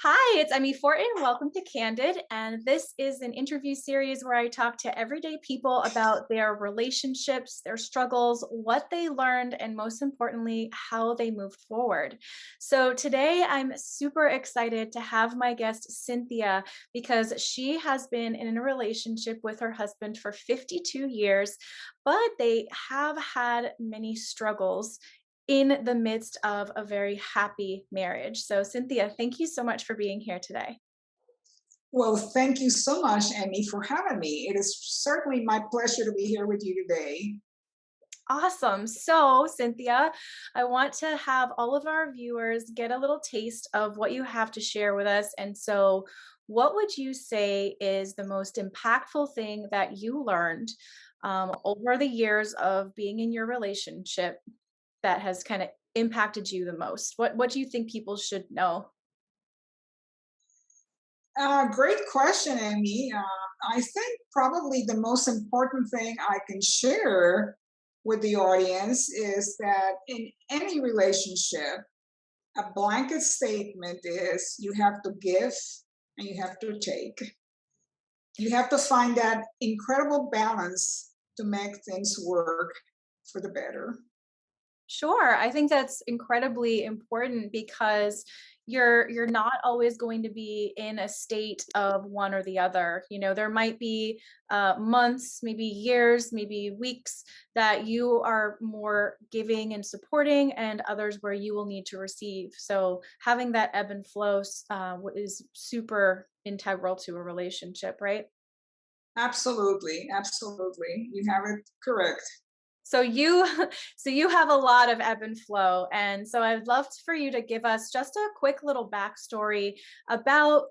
Hi, it's Emmi Fortin. Welcome to Candid. And this is an interview series where I talk to everyday people about their relationships, their struggles, what they learned, and most importantly, how they moved forward. So today I'm super excited to have my guest, Cynthia, because she has been in a relationship with her husband for 52 years, but they have had many struggles in the midst of a very happy marriage. So, Cynthia, thank you so much for being here today. Well, thank you so much, Emmy, for having me. It is certainly my pleasure to be here with you today. Awesome. So, Cynthia, I want to have all of our viewers get a little taste of what you have to share with us. And so, what would you say is the most impactful thing that you learned over the years of being in your relationship that has kind of impacted you the most? What do you think people should know? Great question, Emmy. I think probably the most important thing I can share with the audience is that in any relationship, a blanket statement is you have to give and you have to take. You have to find that incredible balance to make things work for the better. Sure. I think that's incredibly important because you're not always going to be in a state of one or the other. You know, there might be months, maybe years, maybe weeks that you are more giving and supporting, and others where you will need to receive. So having that ebb and flow is super integral to a relationship, right? Absolutely, absolutely. You have it correct. So you so you have a lot of ebb and flow, and so I'd love for you to give us just a quick little backstory about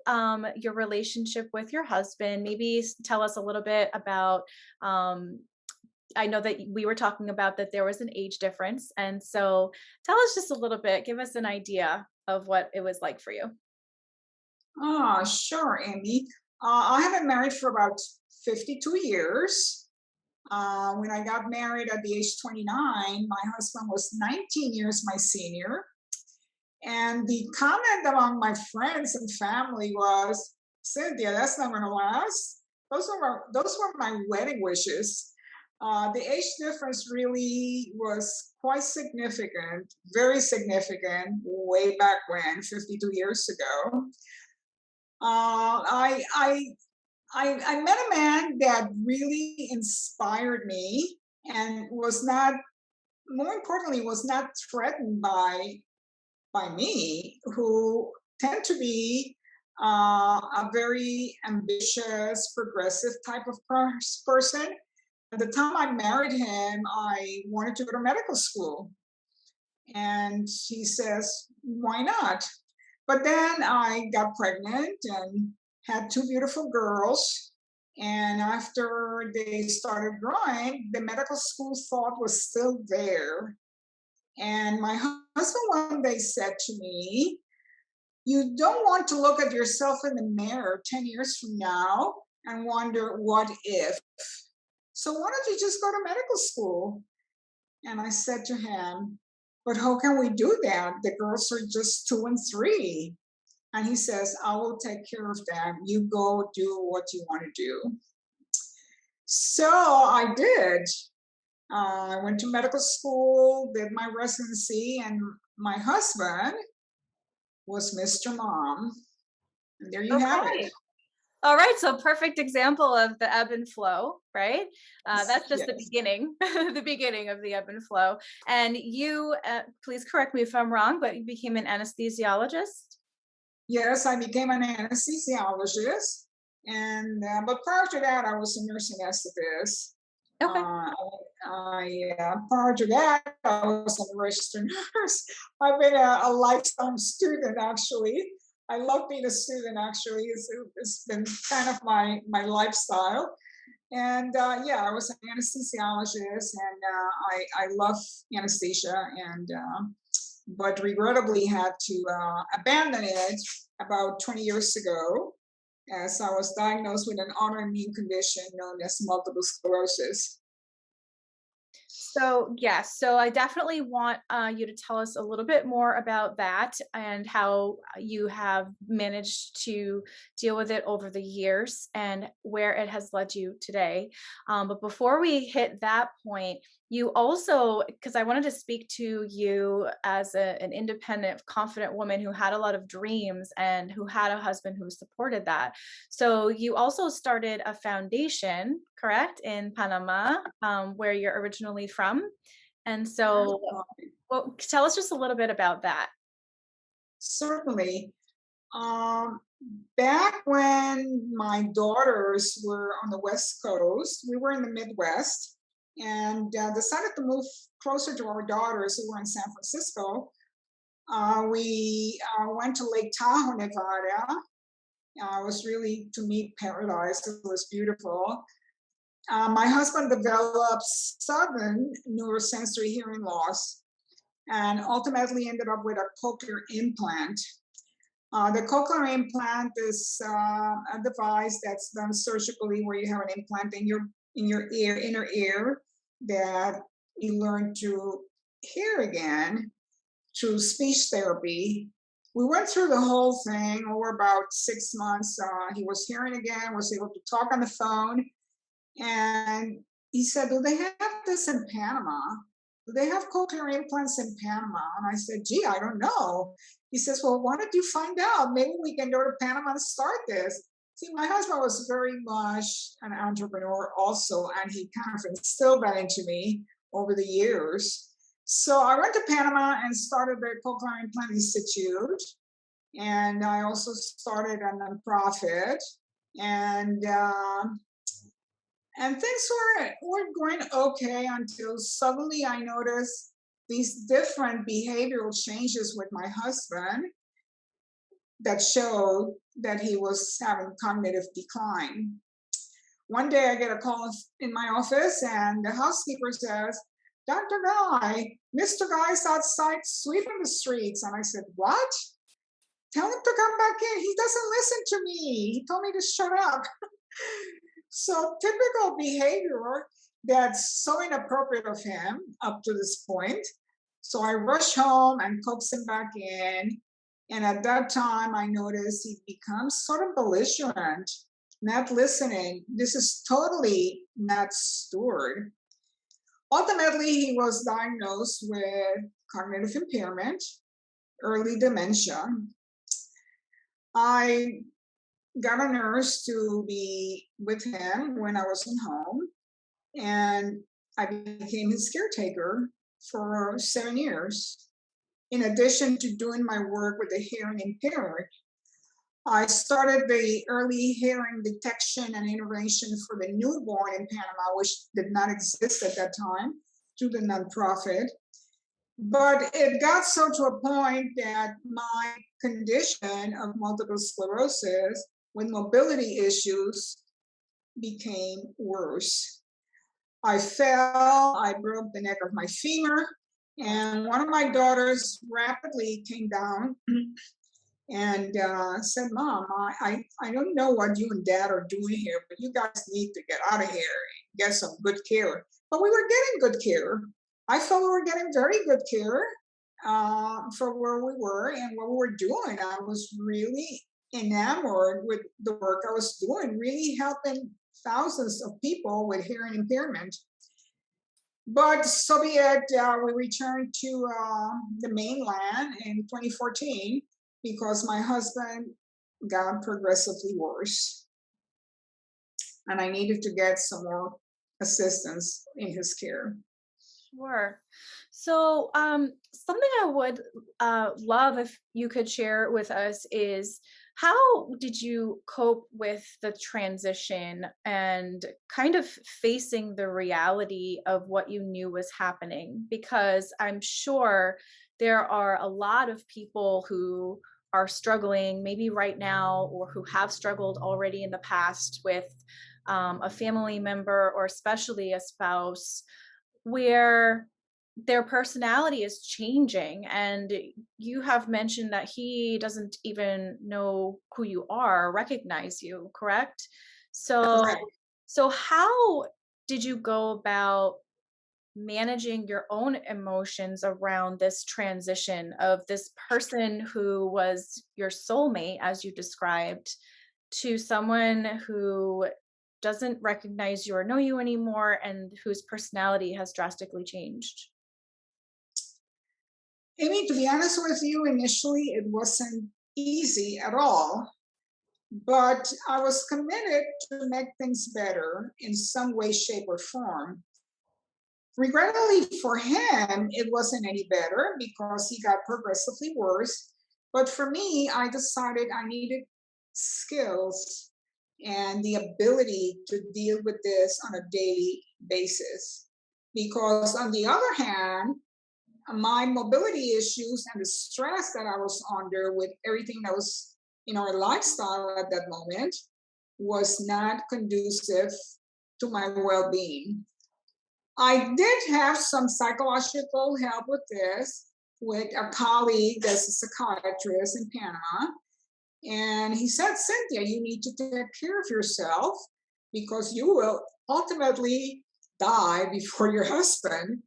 your relationship with your husband. Maybe tell us a little bit about. I know that we were talking about that there was an age difference, and so tell us just a little bit. Give us an idea of what it was like for you. Sure, Amy. I have been married for about 52 years. When I got married at the age 29, my husband was 19 years my senior. And the comment among my friends and family was, Cynthia, that's not going to last. Those were my wedding wishes. The age difference really was quite significant, very significant, way back when, 52 years ago. Uh, I, I, I met a man that really inspired me and was not, more importantly, was not threatened by me, who tend to be a very ambitious, progressive type of person. At the time I married him, I wanted to go to medical school. And he says, why not? But then I got pregnant and had two beautiful girls. And after they started growing, the medical school thought was still there. And my husband one day said to me, you don't want to look at yourself in the mirror 10 years from now and wonder what if. So why don't you just go to medical school? And I said to him, but how can we do that? The girls are just 2 and 3. And he says, I will take care of that. You go do what you want to do. So I did. I went to medical school, did my residency, and my husband was Mr. Mom. And there you have it. Okay. All right, so perfect example of the ebb and flow, right? That's just the Yes. beginning, the beginning of the ebb and flow. And you, please correct me if I'm wrong, but you became an anesthesiologist. Yes, I became an anesthesiologist. And but prior to that, I was a nursing anesthetist. Okay. Uh, Prior to that, I was a registered nurse. I've been a lifetime student, actually. I love being a student, actually. It's been kind of my lifestyle. And yeah, I was an anesthesiologist, and I love anesthesia, and but regrettably had to abandon it about 20 years ago. as I was diagnosed with an autoimmune condition known as multiple sclerosis. So, yes, so I definitely want you to tell us a little bit more about that and how you have managed to deal with it over the years and where it has led you today. But before we hit that point, you also, because I wanted to speak to you as an independent, confident woman who had a lot of dreams and who had a husband who supported that. So you also started a foundation, correct, in Panama, where you're originally from. And That's so, well, tell us just a little bit about that. certainly. Um, Back when my daughters were on the West Coast, we were in the Midwest and decided to move closer to our daughters who were in San Francisco. We went to Lake Tahoe, Nevada. It was really, to me, paradise. It was beautiful. My husband developed sudden neurosensory hearing loss and ultimately ended up with a cochlear implant. The cochlear implant is a device that's done surgically, where you have an implant in your ear, inner ear, that you learn to hear again through speech therapy. We went through the whole thing over about 6 months. He was hearing again, was able to talk on the phone, and he said, "Do they have this in Panama? Do they have cochlear implants in Panama?" And I said, "Gee, I don't know." He says, "Well, why don't you find out? Maybe we can go to Panama and start this." See, my husband was very much an entrepreneur also, and he kind of instilled that into me over the years. So I went to Panama and started the Cochlear Implant Institute. And I also started a nonprofit. And and things were going okay until suddenly I noticed these different behavioral changes with my husband that showed that he was having cognitive decline. One day I get a call in my office, and the housekeeper says, "Dr. Guy, Mr. Guy's outside sweeping the streets." And I said, "What? Tell him to come back in. He doesn't listen to me. He told me to shut up." So typical behavior that's so inappropriate of him up to this point. So I rush home and coax him back in. And at that time, I noticed he becomes sort of belligerent, not listening. This is totally not steward. Ultimately, he was diagnosed with cognitive impairment, early dementia. I got a nurse to be with him when I wasn't home, and I became his caretaker for 7 years. In addition to doing my work with the hearing impaired, I started the early hearing detection and intervention for the newborn in Panama, which did not exist at that time, through the nonprofit. But it got so to a point that my condition of multiple sclerosis with mobility issues became worse. I fell, I broke the neck of my femur, and one of my daughters rapidly came down and said, "Mom, I don't know what you and Dad are doing here, but you guys need to get out of here and get some good care." But we were getting good care. I felt we were getting very good care for where we were and what we were doing. I was really enamored with the work I was doing, really helping thousands of people with hearing impairment. But so be it. We returned to the mainland in 2014 because my husband got progressively worse, and I needed to get some more assistance in his care. Sure. So, something I would love if you could share with us is how did you cope with the transition and kind of facing the reality of what you knew was happening? Because I'm sure there are a lot of people who are struggling, maybe right now, or who have struggled already in the past with a family member or especially a spouse where their personality is changing, and you have mentioned that he doesn't even know who you are or recognize you, correct? So Correct. so how did you go about managing your own emotions around this transition of this person who was your soulmate, as you described, to someone who doesn't recognize you or know you anymore and whose personality has drastically changed? Amy, to be honest with you, initially it wasn't easy at all, but I was committed to make things better in some way, shape, or form. Regrettably for him, it wasn't any better because he got progressively worse. But for me, I decided I needed skills and the ability to deal with this on a daily basis. Because, on the other hand, my mobility issues and the stress that I was under with everything that was in our lifestyle at that moment was not conducive to my well being. I did have some psychological help with this with a colleague that's a psychiatrist in Panama. And he said, Cynthia, you need to take care of yourself because you will ultimately die before your husband.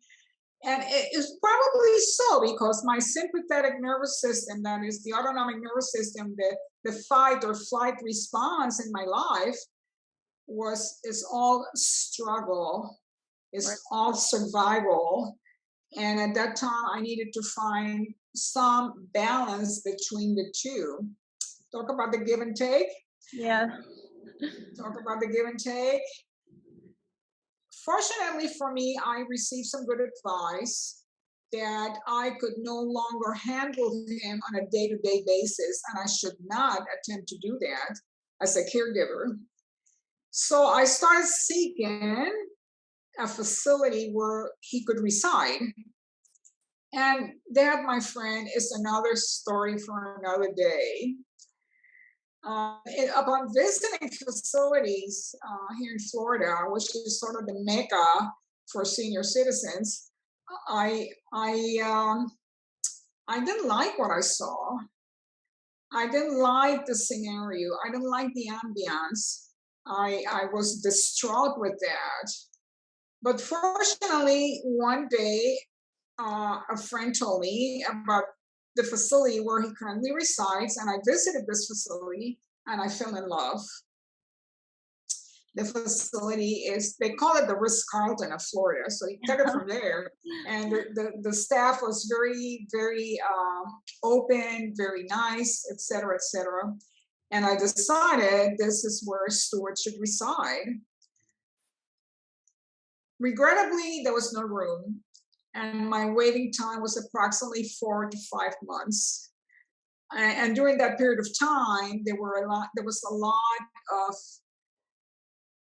And it is probably so because my sympathetic nervous system, that is the autonomic nervous system, the fight or flight response in my life is all struggle, Right. is all survival. And at that time, I needed to find some balance between the two. Talk about the give and take. Yeah. Talk about the give and take. Fortunately for me, I received some good advice that I could no longer handle him on a day to day basis, and I should not attempt to do that as a caregiver. So I started seeking a facility where he could reside. And that, my friend, is another story for another day. Upon visiting facilities here in Florida, which is sort of the mecca for senior citizens, I I um, I didn't like what I saw. I didn't like the scenario. I didn't like the ambiance. I was distraught with that. But fortunately, one day, a friend told me about the facility where he currently resides, and I visited this facility and I fell in love. The facility is, they call it the Ritz Carlton of Florida. So he took it from there. And the staff was very, very open, very nice, et cetera, et cetera. And I decided this is where Stuart should reside. Regrettably, there was no room, and my waiting time was approximately 4 to 5 months. And during that period of time, there was a lot of,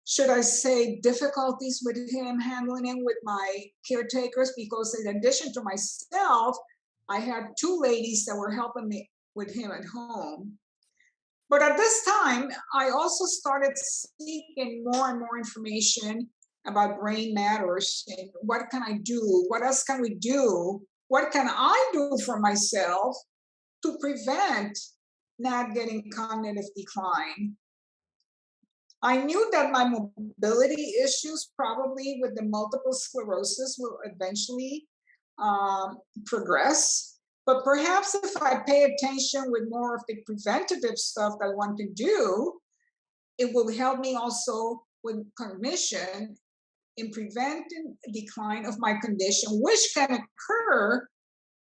should I say, difficulties with him, handling him with my caretakers, because in addition to myself, I had two ladies that were helping me with him at home. But at this time, I also started seeking more and more information about brain matters and what can I do? What else can we do? What can I do for myself to prevent not getting cognitive decline? I knew that my mobility issues, probably with the multiple sclerosis, will eventually progress. But perhaps if I pay attention with more of the preventative stuff that one can do, it will help me also with cognition in preventing decline of my condition, which can occur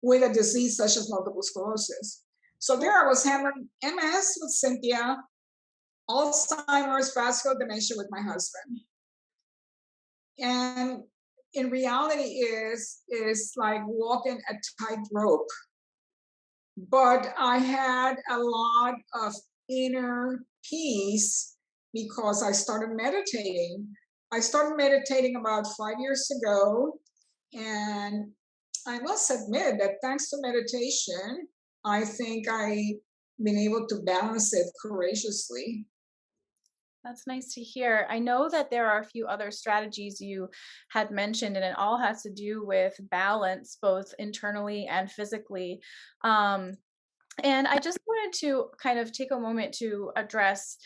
with a disease such as multiple sclerosis. So there I was handling MS with Cynthia, Alzheimer's, vascular dementia with my husband. And in reality is like walking a tightrope. But I had a lot of inner peace because I started meditating. I started meditating about 5 years ago. And I must admit that thanks to meditation, I think I've been able to balance it courageously. That's nice to hear. I know that there are a few other strategies you had mentioned, and it all has to do with balance, both internally and physically. Um, and I just wanted to kind of take a moment to address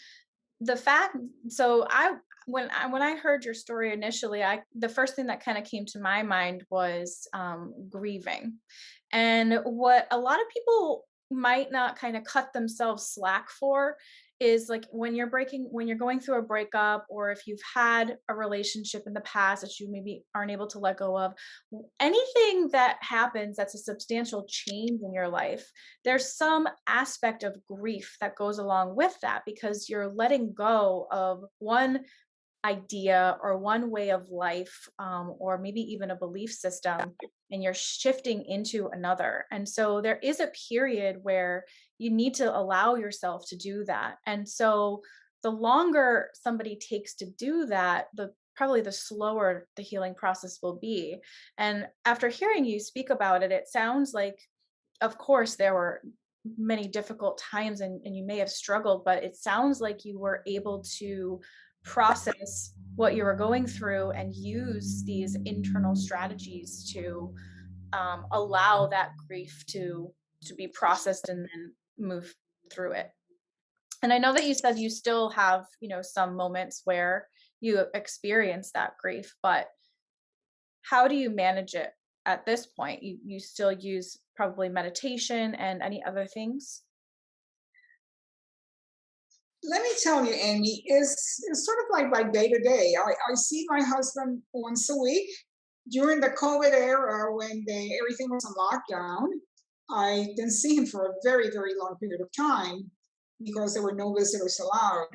the fact. So when I heard your story initially, I the first thing that kind of came to my mind was grieving, and what a lot of people might not kind of cut themselves slack for is like when you're going through a breakup, or if you've had a relationship in the past that you maybe aren't able to let go of, anything that happens that's a substantial change in your life, there's some aspect of grief that goes along with that, because you're letting go of one idea or one way of life, or maybe even a belief system, and you're shifting into another. And so there is a period where you need to allow yourself to do that. And so the longer somebody takes to do that, the probably the slower the healing process will be. And after hearing you speak about it, it sounds like, of course, there were many difficult times, and you may have struggled, but it sounds like you were able to process what you were going through and use these internal strategies to allow that grief to be processed and then move through it. And I know that you said you still have, some moments where you experience that grief, but how do you manage it at this point? You still use probably meditation and any other things? Let me tell you, Amy, it's sort of like by day to day. I see my husband once a week. During the COVID era, when everything was on lockdown, I didn't see him for a very, very long period of time because there were no visitors allowed.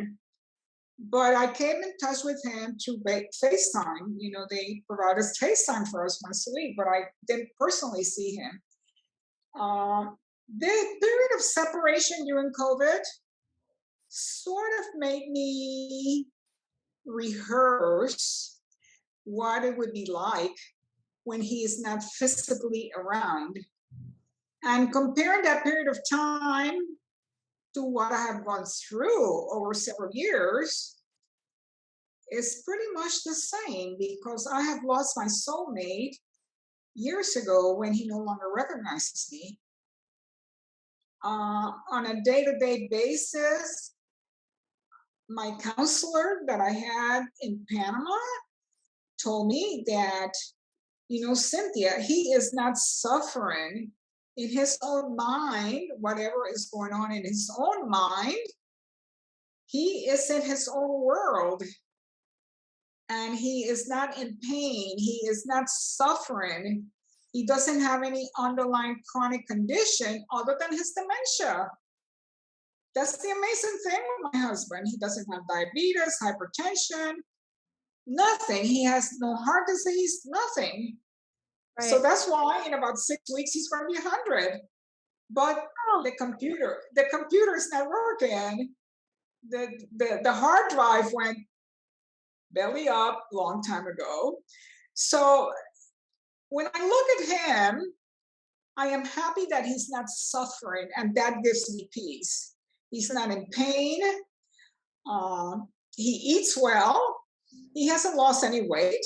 But I came in touch with him through FaceTime. They provide us FaceTime for us once a week, but I didn't personally see him. The period of separation during COVID sort of made me rehearse what it would be like when he is not physically around. And comparing that period of time to what I have gone through over several years is pretty much the same, because I have lost my soulmate years ago when he no longer recognizes me. On a day to day basis, my counselor that I had in Panama told me that, Cynthia, he is not suffering in his own mind, whatever is going on in his own mind. He is in his own world, and he is not in pain. He is not suffering. He doesn't have any underlying chronic condition other than his dementia. That's the amazing thing with my husband. He doesn't have diabetes, hypertension, nothing. He has no heart disease, nothing. So Right. that's why in about 6 weeks he's going to be 100. But Oh, the computer is not working. The hard drive went belly up long time ago. So when I look at him, I am happy that he's not suffering, and that gives me peace. He's not in pain. He eats well. He hasn't lost any weight.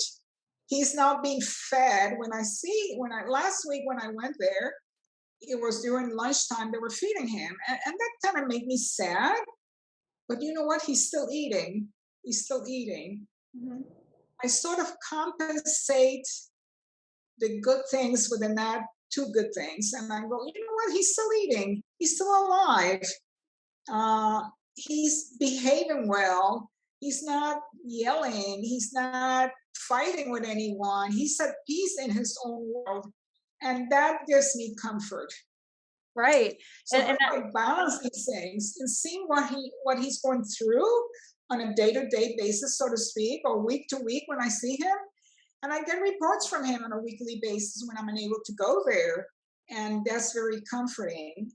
He's now being fed. Last week when I went there, it was during lunchtime, they were feeding him. And that kind of made me sad. But you know what? He's still eating. He's still eating. mhm. I sort of compensate the good things with the not too good things. And I go, you know what? He's still eating. He's still alive. He's behaving well. He's not yelling. He's not fighting with anyone. He's at peace in his own world. And that gives me comfort. Right. So And how and do that I balance these things and seeing what he's going through on a day-to-day basis, so to speak, or week to week when I see him. And I get reports from him on a weekly basis when I'm unable to go there. And that's very comforting.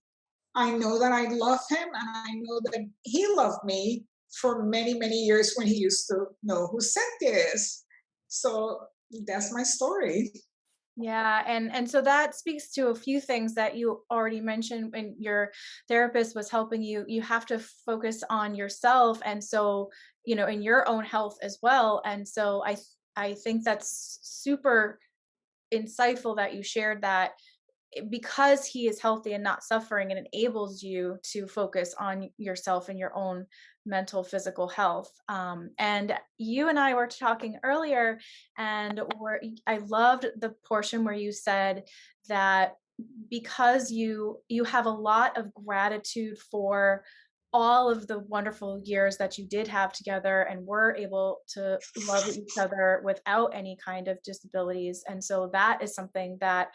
I know that I love him, and I know that he loved me for many, many years when he used to know who Cynthia is. So that's my story. Yeah, and so that speaks to a few things that you already mentioned when your therapist was helping you. You have to focus on yourself, and so, in your own health as well. And so I think that's super insightful that you shared that, because he is healthy and not suffering, it enables you to focus on yourself and your own mental physical health. And you and I were talking earlier, and I loved the portion where you said that because you have a lot of gratitude for all of the wonderful years that you did have together and were able to love each other without any kind of disabilities. And so that is something that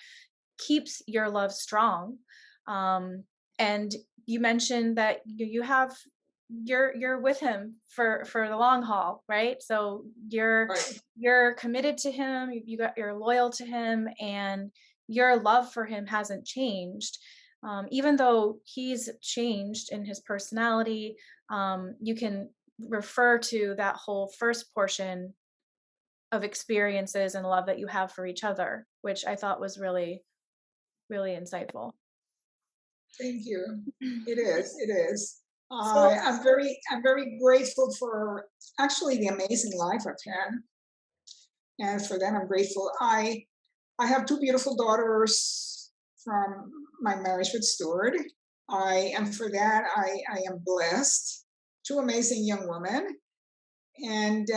keeps your love strong. Um, and you mentioned that you have you're with him for the long haul, right? So Right. you're committed to him. You're loyal to him, and your love for him hasn't changed. Even though he's changed in his personality, you can refer to that whole first portion of experiences and love that you have for each other, which I thought was really, really insightful. Thank you. It is. It is. So I'm very grateful for actually the amazing life I've had, and for that I'm grateful. I have two beautiful daughters from my marriage with Stuart. I am for that I am blessed. Two amazing young women, and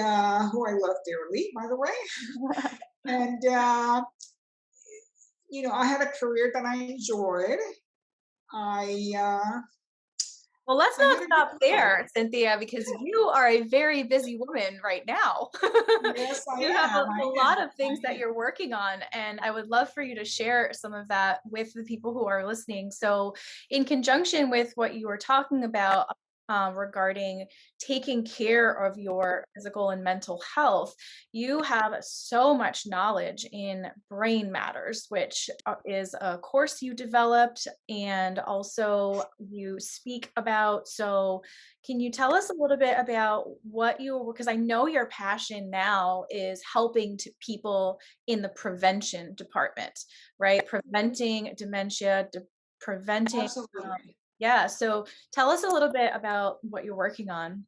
who I love dearly, by the way. And I had a career that I enjoyed. I well, let's I not had a good stop job. there, Cynthia, because you are a very busy woman right now. Yes, I You have am. a I lot am. of things that I am. you're working on, and I would love for you to share some of that with the people who are listening. So, in conjunction with what you were talking about, regarding taking care of your physical and mental health, you have so much knowledge in brain matters, which is a course you developed and also you speak about. So, can you tell us a little bit about what because I know your passion now is helping to people in the prevention department, right? Preventing dementia, preventing. Um, Absolutely. yeah. So tell us a little bit about what you're working on.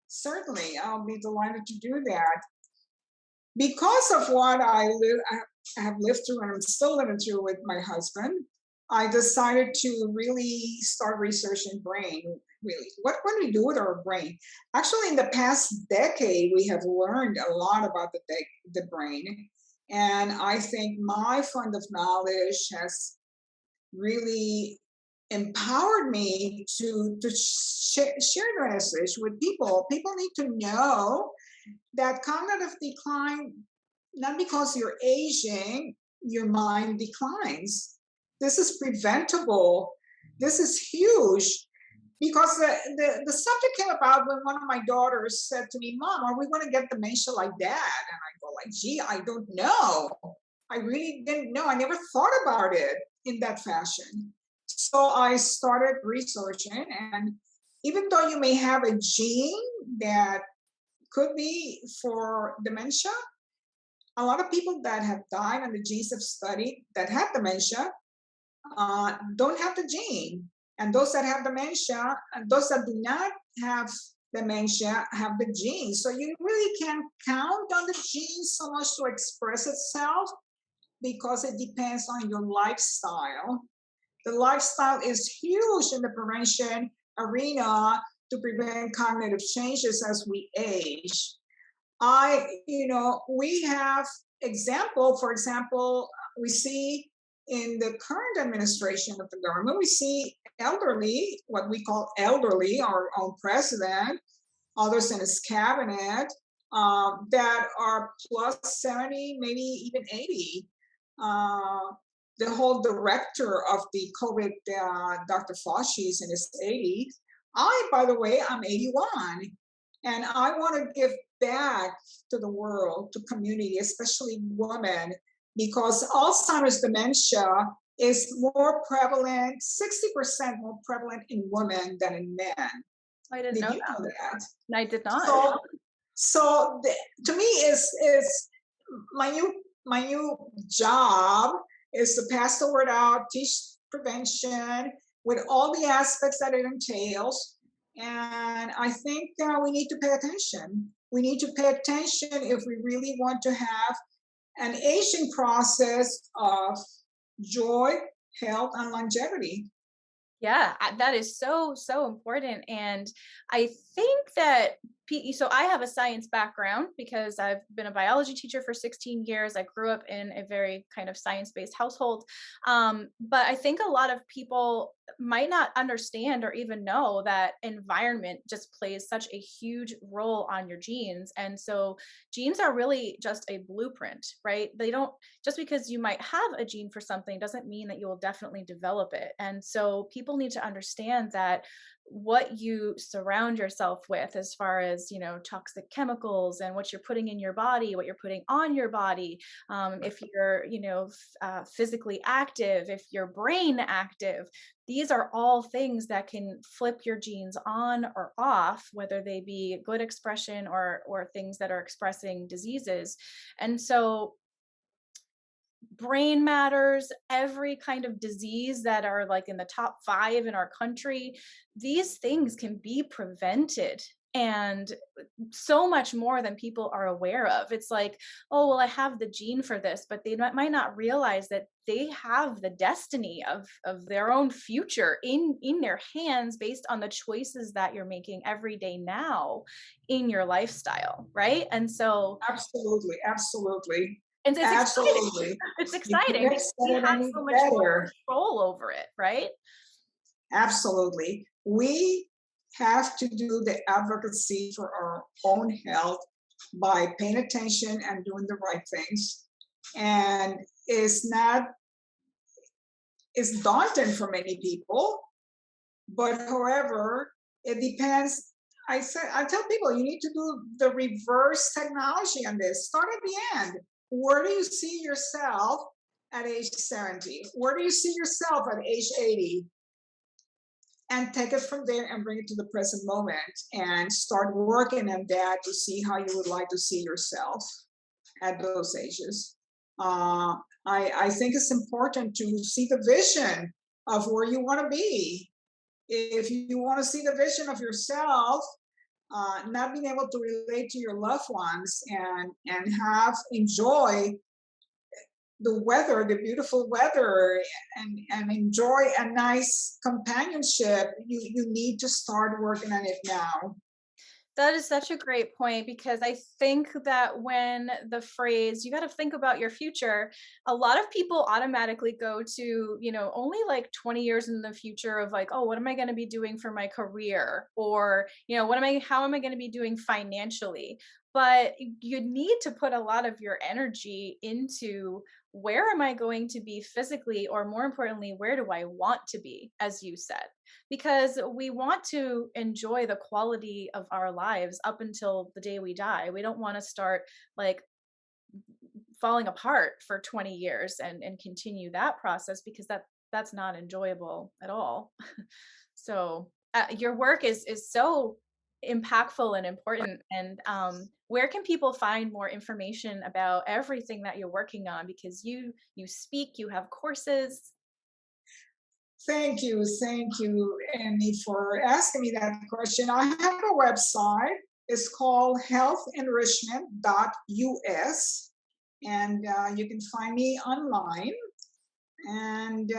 Certainly, I'll be delighted to do that. Because of what I have lived through and I'm still living through with my husband, I decided to really start researching brain. Really, what do we do with our brain? Actually, in the past decade, we have learned a lot about the brain, and I think my fund of knowledge has really empowered me to share the message with people. People need to know that cognitive decline, not because you're aging, your mind declines. This is preventable. This is huge because the subject came about when one of my daughters said to me, Mom, are we going to get dementia like dad? And I go like, gee, I don't know. I really didn't know. I never thought about it in that fashion. So I started researching, and even though you may have a gene that could be for dementia, a lot of people that have died and the genes have studied that have dementia don't have the gene. And those that have dementia and those that do not have dementia have the gene. So you really can't count on the gene so much to express itself because it depends on your lifestyle. The lifestyle is huge in the prevention arena to prevent cognitive changes as we age. We have for example, we see in the current administration of the government, we see elderly, what we call elderly, our own president, others in his cabinet, that are plus 70, maybe even 80. Uh, the whole director of the COVID, Dr. Fauci, is in his 80s. By the way, I'm 81. And I want to give back to the world, to community, especially women, because Alzheimer's dementia is more prevalent, 60% more prevalent in women than in men. I didn't Did know you that. know that? I did not. So, to me is my new my new job is to pass the word out, teach prevention with all the aspects that it entails. And I think we need to pay attention. We need to pay attention if we really want to have an aging process of joy, health, and longevity. Yeah, that is so, so important. And I think that so I have a science background because I've been a biology teacher for 16 years. I grew up in a very kind of science-based household. But I think a lot of people might not understand or even know that environment just plays such a huge role on your genes. And so genes are really just a blueprint, right? They don't, just because you might have a gene for something doesn't mean that you will definitely develop it. And so people need to understand that what you surround yourself with, as far as, toxic chemicals and what you're putting in your body, what you're putting on your body, if you're, physically active, if your brain active, these are all things that can flip your genes on or off, whether they be good expression or things that are expressing diseases. And so brain matters, every kind of disease that are like in the top 5 in our country, these things can be prevented. And so much more than people are aware of. It's like, oh, well, I have the gene for this, but they might not realize that they have the destiny of their own future in their hands based on the choices that you're making every day now in your lifestyle, right? And so Absolutely, absolutely, it's exciting. absolutely. It's You exciting can't because say we it have any so much more better. control over it, right? Absolutely. We have to do the advocacy for our own health by paying attention and doing the right things. And it's not, it's daunting for many people, but however, it depends. I tell people you need to do the reverse technology on this. Start at the end. Where do you see yourself at age 70? Where do you see yourself at age 80? And take it from there and bring it to the present moment and start working on that to see how you would like to see yourself at those ages. Uh, I think it's important to see the vision of where you want to be. If you want to see the vision of yourself, not being able to relate to your loved ones and have enjoy the weather, the beautiful weather, and enjoy a nice companionship, you need to start working on it now. That is such a great point, because I think that when the phrase, you got to think about your future, a lot of people automatically go to, only like 20 years in the future of like, oh, what am I going to be doing for my career? Or, how am I going to be doing financially? But you need to put a lot of your energy into, where am I going to be physically? Or more importantly, where do I want to be, as you said? Because we want to enjoy the quality of our lives up until the day we die. We don't want to start like falling apart for 20 years and continue that process, because that's not enjoyable at all. So your work is so impactful and important. And where can people find more information about everything that you're working on? Because you speak, you have courses. Thank you, Emmy, for asking me that question. I have a website. It's called healthenrichment.us, and you can find me online. And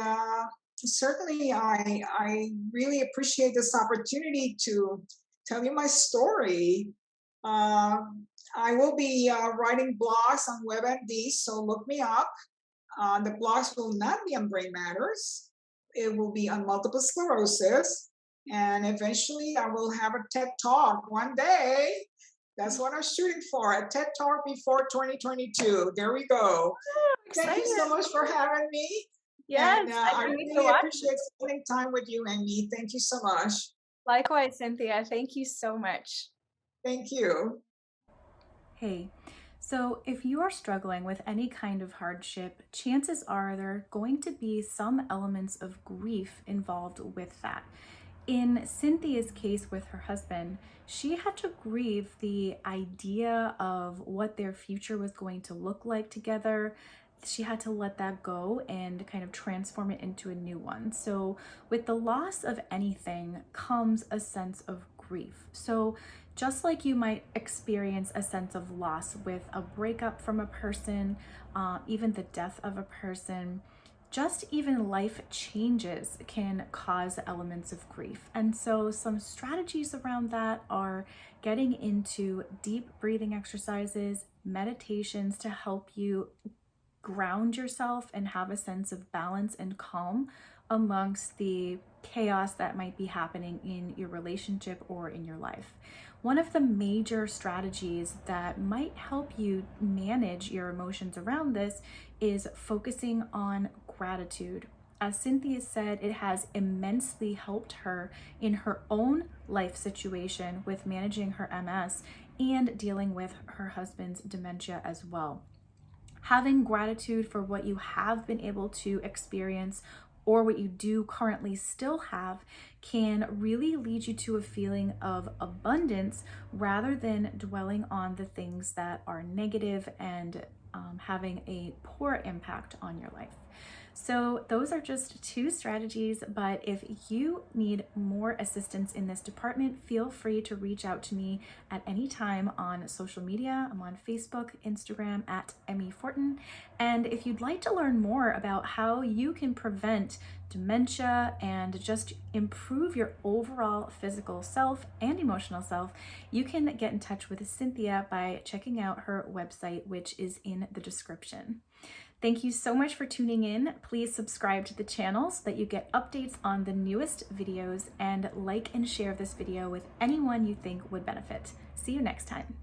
certainly, I really appreciate this opportunity to tell you my story. Uh, I will be writing blogs on WebMD, so look me up. The blogs will not be on brain matters. It will be on multiple sclerosis. And eventually I will have a TED Talk one day. That's what I'm shooting for, a TED Talk before 2022. There we go. Oh, Thank you excited. so much for having me. And Yes, I I can't wait to really watch. appreciate spending time with you and me. Thank you so much. Likewise, Cynthia. Thank you so much. Thank you. Hey, so if you are struggling with any kind of hardship, chances are there are going to be some elements of grief involved with that. In Cynthia's case with her husband, she had to grieve the idea of what their future was going to look like together. She had to let that go and kind of transform it into a new one. So with the loss of anything comes a sense of grief. So just like you might experience a sense of loss with a breakup from a person, even the death of a person, just even life changes can cause elements of grief. And so some strategies around that are getting into deep breathing exercises, meditations to help you ground yourself and have a sense of balance and calm amongst the chaos that might be happening in your relationship or in your life. One of the major strategies that might help you manage your emotions around this is focusing on gratitude. As Cynthia said, it has immensely helped her in her own life situation with managing her MS and dealing with her husband's dementia as well. Having gratitude for what you have been able to experience or what you do currently still have can really lead you to a feeling of abundance rather than dwelling on the things that are negative and having a poor impact on your life. So those are just two strategies, but if you need more assistance in this department, feel free to reach out to me at any time on social media. I'm on Facebook, Instagram at Emmi Fortin. And if you'd like to learn more about how you can prevent dementia and just improve your overall physical self and emotional self, you can get in touch with Cynthia by checking out her website, which is in the description. Thank you so much for tuning in. Please subscribe to the channel so that you get updates on the newest videos, and like and share this video with anyone you think would benefit. See you next time.